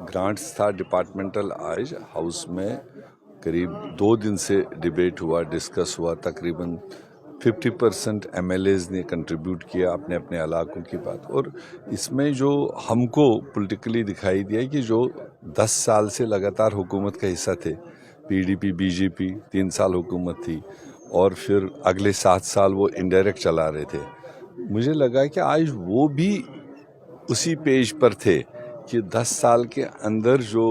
Grants था departmental. आज house में करीब 2 दिन से डिबेट हुआ, डिस्कस हुआ। तकरीबन 50% MLAs ने कंट्रीब्यूट किया अपने अपने इलाकों की बात। और इसमें जो हमको पॉलिटिकली दिखाई दिया कि जो 10 साल से लगातार हुकूमत का हिस्सा थे, PDP BJP 3 साल हुकूमत थी और फिर अगले 7 साल वो इनडायरेक्ट चला रहे थे। मुझे लगा कि आज वो भी उसी पेज पर थे कि 10 साल के अंदर जो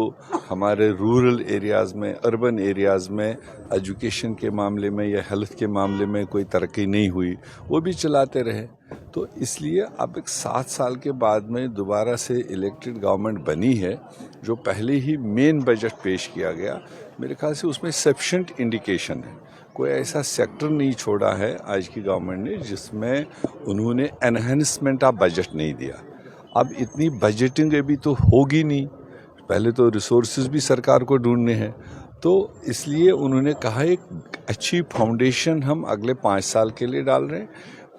हमारे रूरल एरियाज़ में, अर्बन एरियाज़ में एजुकेशन के मामले में या हेल्थ के मामले में कोई तरक्की नहीं हुई, वो भी चलाते रहे। तो इसलिए अब एक 7 साल के बाद में दोबारा से इलेक्टेड गवर्नमेंट बनी है, जो पहले ही मेन बजट पेश किया गया, मेरे ख्याल से उसमें सफिशेंट इंडिकेशन है। कोई ऐसा सेक्टर नहीं छोड़ा है आज की गवर्नमेंट ने जिसमें उन्होंने एनहेंसमेंट ऑफ बजट नहीं दिया। अब इतनी बजटिंग अभी तो होगी नहीं, पहले तो रिसोर्सेज भी सरकार को ढूंढने हैं। तो इसलिए उन्होंने कहा एक अच्छी फाउंडेशन हम अगले 5 साल के लिए डाल रहे हैं।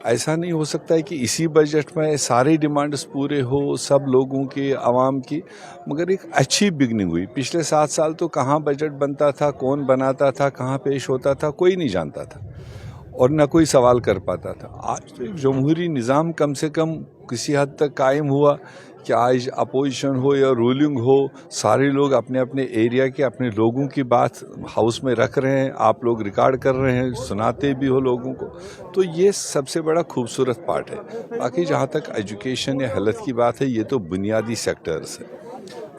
ऐसा नहीं हो सकता है कि इसी बजट में सारी डिमांड्स पूरे हो सब लोगों की, आवाम की, मगर एक अच्छी बिगनिंग हुई। पिछले 7 साल तो कहाँ बजट बनता था, कौन बनाता था, कहाँ पेश होता था, कोई नहीं जानता था और न कोई सवाल कर पाता था। आज तो एक जमहूरी निज़ाम कम से कम किसी हद तक कायम हुआ कि आज अपोजिशन हो या रूलिंग हो, सारे लोग अपने अपने एरिया के अपने लोगों की बात हाउस में रख रहे हैं, आप लोग रिकॉर्ड कर रहे हैं, सुनाते भी हो लोगों को। तो ये सबसे बड़ा खूबसूरत पार्ट है। बाकी जहाँ तक एजुकेशन या हेल्थ की बात है, ये तो बुनियादी सेक्टर्स है।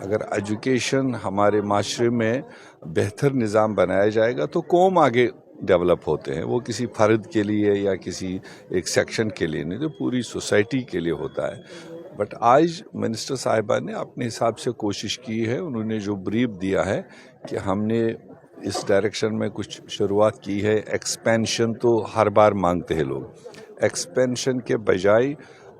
अगर एजुकेशन हमारे माशरे में बेहतर निज़ाम बनाया जाएगा तो कौम आगे डेवलप होते हैं। वो किसी फ़र्द के लिए या किसी एक सेक्शन के लिए नहीं, तो पूरी सोसाइटी के लिए होता है। बट आज मिनिस्टर साहिबा ने अपने हिसाब से कोशिश की है। उन्होंने जो ब्रीफ दिया है कि हमने इस डायरेक्शन में कुछ शुरुआत की है। एक्सपेंशन तो हर बार मांगते हैं लोग, एक्सपेंशन के बजाय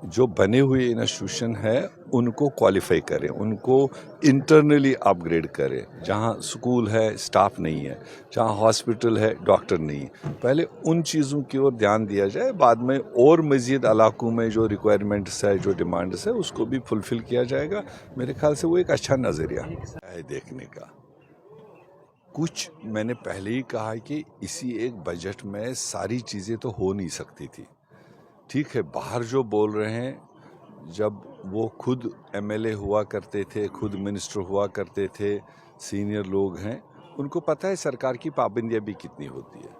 जो बने हुए इंस्टीट्यूशन है उनको क्वालिफाई करें, उनको इंटरनली अपग्रेड करें। जहाँ स्कूल है स्टाफ नहीं है, जहाँ हॉस्पिटल है डॉक्टर नहीं है, पहले उन चीज़ों की ओर ध्यान दिया जाए। बाद में और मज़ीद इलाकों में जो रिक्वायरमेंट्स है, जो डिमांड्स है, उसको भी फुलफ़िल किया जाएगा। मेरे ख्याल से वो एक अच्छा नज़रिया है देखने का। कुछ मैंने पहले ही कहा कि इसी एक बजट में सारी चीज़ें तो हो नहीं सकती थी। ठीक है, बाहर जो बोल रहे हैं, जब वो खुद MLA हुआ करते थे, खुद मिनिस्टर हुआ करते थे, सीनियर लोग हैं, उनको पता है सरकार की पाबंदियाँ भी कितनी होती है।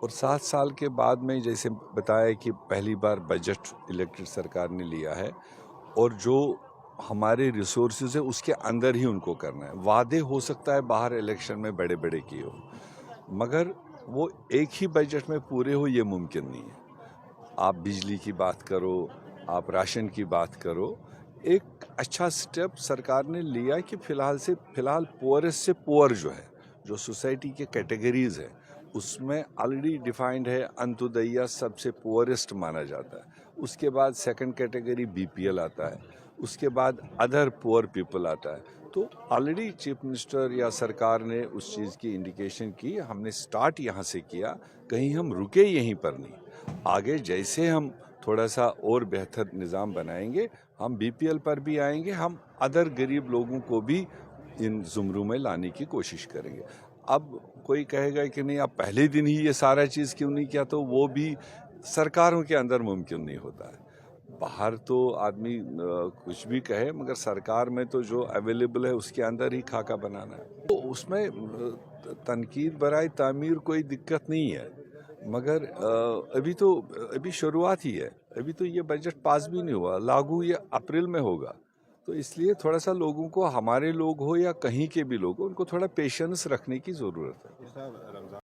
और 7 साल के बाद में जैसे बताया कि पहली बार बजट इलेक्टेड सरकार ने लिया है और जो हमारे रिसोर्सेज है उसके अंदर ही उनको करना है। वादे हो सकता है बाहर इलेक्शन में बड़े बड़े किए हो, मगर वो एक ही बजट में पूरे हो ये मुमकिन नहीं है। आप बिजली की बात करो, आप राशन की बात करो, एक अच्छा स्टेप सरकार ने लिया कि फ़िलहाल पुअरेस्ट से पुअर जो है, जो सोसाइटी के कैटेगरीज़ है, उसमें ऑलरेडी डिफाइंड है। अंत्योदया सबसे पुअरेस्ट माना जाता है, उसके बाद सेकंड कैटेगरी BPL आता है, उसके बाद अदर पुअर पीपल आता है। तो ऑलरेडी चीफ मिनिस्टर या सरकार ने उस चीज़ की इंडिकेशन की, हमने स्टार्ट यहाँ से किया, कहीं हम रुके यहीं पर नहीं। आगे जैसे हम थोड़ा सा और बेहतर निज़ाम बनाएंगे, हम BPL पर भी आएंगे, हम अदर गरीब लोगों को भी इन ज़ुमरों में लाने की कोशिश करेंगे। अब कोई कहेगा कि नहीं, अब पहले दिन ही ये सारा चीज़ क्यों नहीं किया, तो वो भी सरकारों के अंदर मुमकिन नहीं होता है। बाहर तो आदमी कुछ भी कहे, मगर सरकार में तो जो अवेलेबल है उसके अंदर ही खाका बनाना है। तो उसमें तनकीद बराए तामीर कोई दिक्कत नहीं है, मगर अभी शुरुआत ही है। अभी तो ये बजट पास भी नहीं हुआ, लागू ये अप्रैल में होगा। तो इसलिए थोड़ा सा लोगों को, हमारे लोग हो या कहीं के भी लोग हो, उनको थोड़ा पेशेंस रखने की ज़रूरत है।